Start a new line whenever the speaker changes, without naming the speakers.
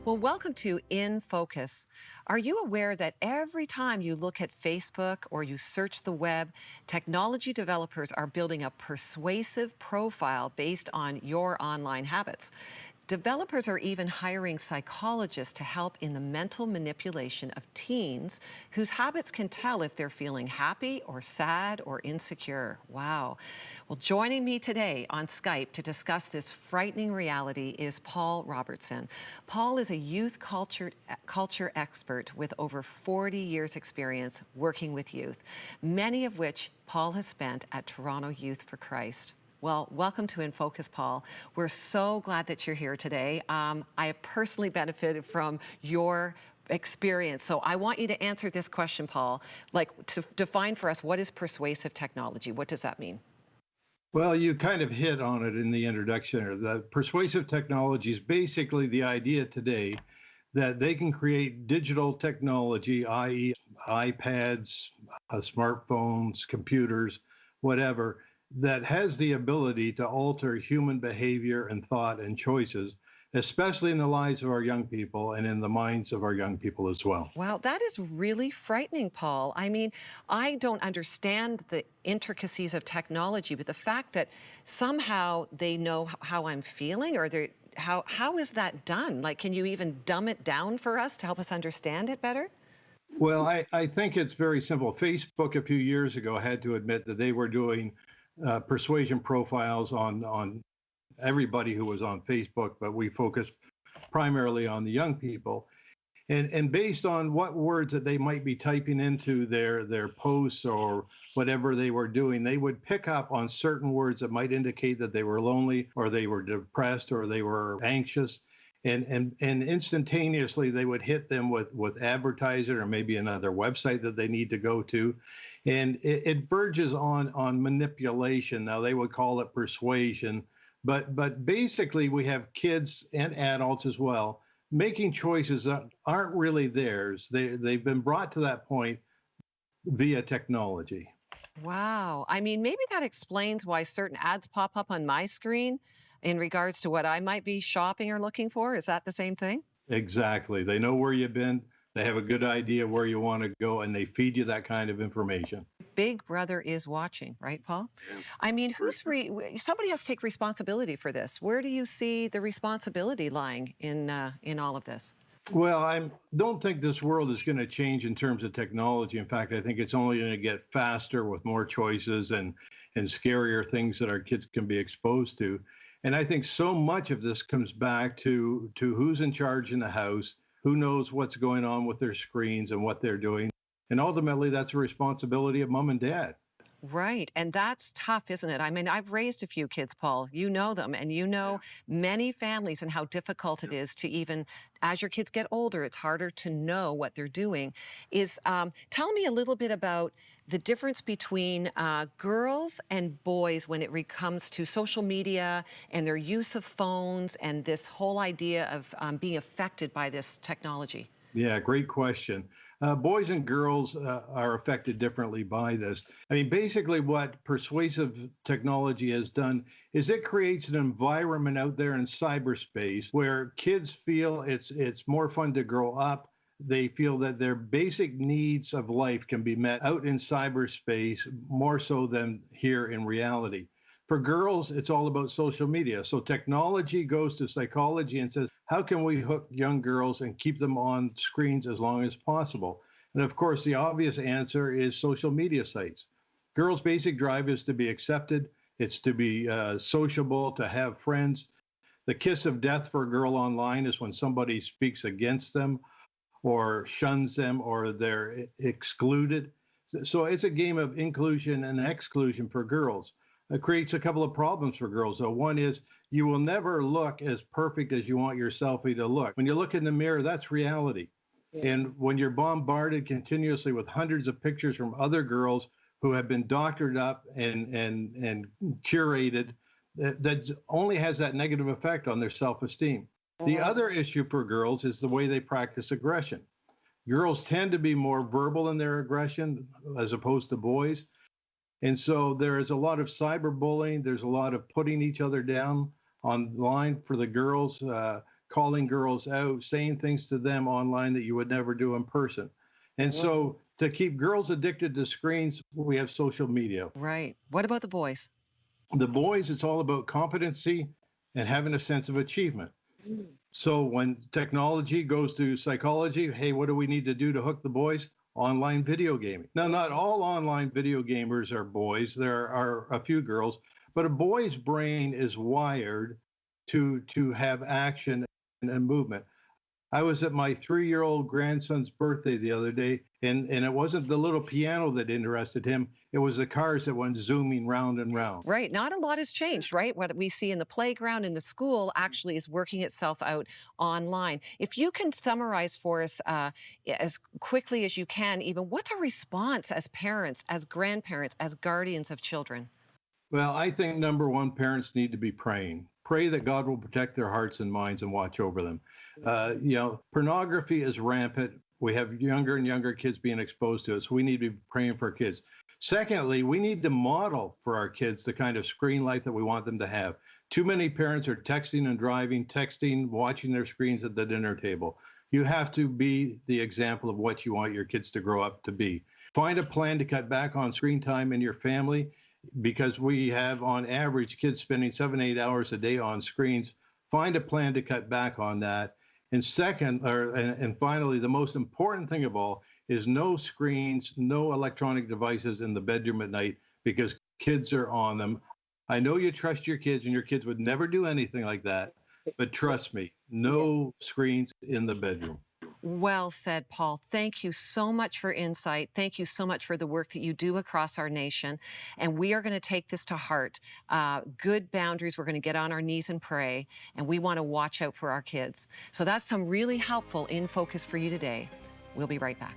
Well, welcome to In Focus. Are you aware that every time you look at Facebook or you search the web, technology developers are building a persuasive profile based on your online habits? Developers are even hiring psychologists to help in the mental manipulation of teens whose habits can tell if they're feeling happy or sad or insecure. Wow. Well, joining me today on Skype to discuss this frightening reality is Paul Robertson. Paul is a youth culture expert with over 40 years experience working with youth, many of which Paul has spent at Toronto Youth for Christ. Well, welcome to In Focus, Paul. We're so glad that you're here today. I have personally benefited from your experience. So I want you to answer this question, Paul, like to define for us, what is persuasive technology? What does that mean?
Well, you kind of hit on it in the introduction. The persuasive technology is basically the idea today that they can create digital technology, i.e., iPads, smartphones, computers, whatever, that has the ability to alter human behavior and thought and choices, especially in the lives of our young people and in the minds of our young people as well.
Wow, that is really frightening, Paul. I mean, I don't understand the intricacies of technology, but the fact that somehow they know how I'm feeling, or they how is that done? Like, can you even dumb it down for us to help us understand it better?
Well, I think it's very simple. Facebook a few years ago had to admit that they were doing persuasion profiles on everybody who was on Facebook, but we focused primarily on the young people. And based on what words that they might be typing into their posts or whatever they were doing, they would pick up on certain words that might indicate that they were lonely or they were depressed or they were anxious. And instantaneously they would hit them with advertising or maybe another website that they need to go to. And it verges on manipulation. Now they would call it persuasion, but basically we have kids and adults as well making choices that aren't really theirs. They've been brought to that point via technology.
Wow. I mean, maybe that explains why certain ads pop up on my screen in regards to what I might be shopping or looking for. Is that the same thing?
Exactly. They know where you've been. They have a good idea where you want to go, and they feed you that kind of information.
Big Brother is watching, right, Paul?
Yeah.
I mean, somebody has to take responsibility for this. Where do you see the responsibility lying in all of this?
Well, I don't think this world is going to change in terms of technology. In fact, I think it's only going to get faster with more choices and scarier things that our kids can be exposed to. And I think so much of this comes back to who's in charge in the house, who knows what's going on with their screens and what they're doing. And ultimately, that's a responsibility of mom and dad.
Right. And that's tough, isn't it? I mean, I've raised a few kids, Paul. You know them, and you
Yeah.
know many families and how difficult it
Yeah.
is to even, as your kids get older, it's harder to know what they're doing. Tell me a little bit about the difference between girls and boys when comes to social media and their use of phones and this whole idea of being affected by this technology.
Yeah, great question. Boys and girls are affected differently by this. I mean, basically, what persuasive technology has done is it creates an environment out there in cyberspace where kids feel it's more fun to grow up. They feel that their basic needs of life can be met out in cyberspace more so than here in reality. For girls, it's all about social media. So technology goes to psychology and says, how can we hook young girls and keep them on screens as long as possible? And of course, the obvious answer is social media sites. Girls' basic drive is to be accepted, it's to be sociable, to have friends. The kiss of death for a girl online is when somebody speaks against them or shuns them or they're excluded. So it's a game of inclusion and exclusion for girls. It creates a couple of problems for girls, though. One is you will never look as perfect as you want your selfie to look. When you look in the mirror, that's reality. And when you're bombarded continuously with hundreds of pictures from other girls who have been doctored up and curated, that only has that negative effect on their self-esteem. The other issue for girls is the way they practice aggression. Girls tend to be more verbal in their aggression as opposed to boys. And so there is a lot of cyberbullying. There's a lot of putting each other down online for the girls. calling girls out, saying things to them online that you would never do in person. And so to keep girls addicted to screens, we have social media.
Right. What about the boys?
The boys, it's all about competency and having a sense of achievement. So when technology goes to psychology, hey, what do we need to do to hook the boys? Online video gaming. Now, not all online video gamers are boys. There are a few girls, but a boy's brain is wired to have action and movement. I was at my 3-year-old grandson's birthday the other day, and it wasn't the little piano that interested him. It was the cars that went zooming round and round.
Right. Not a lot has changed, right? What we see in the playground, in the school, actually is working itself out online. If you can summarize for us as quickly as you can, even what's a response as parents, as grandparents, as guardians of children?
Well, I think number one, parents need to be praying. Pray that God will protect their hearts and minds and watch over them. Pornography is rampant. We have younger and younger kids being exposed to it. So we need to be praying for our kids. Secondly, we need to model for our kids the kind of screen life that we want them to have. Too many parents are texting and driving, texting, watching their screens at the dinner table. You have to be the example of what you want your kids to grow up to be. Find a plan to cut back on screen time in your family because we have on average kids spending 7 8 hours a day on screens. Find a plan to cut back on that. And finally, the most important thing of all is no screens, no electronic devices in the bedroom at night because kids are on them. I know you trust your kids and your kids would never do anything like that, but trust me, no screens in the bedroom.
Well said, Paul. Thank you so much for insight. Thank you so much for the work that you do across our nation. And we are going to take this to heart. Good boundaries. We're going to get on our knees and pray. And we want to watch out for our kids. So that's some really helpful in focus for you today. We'll be right back.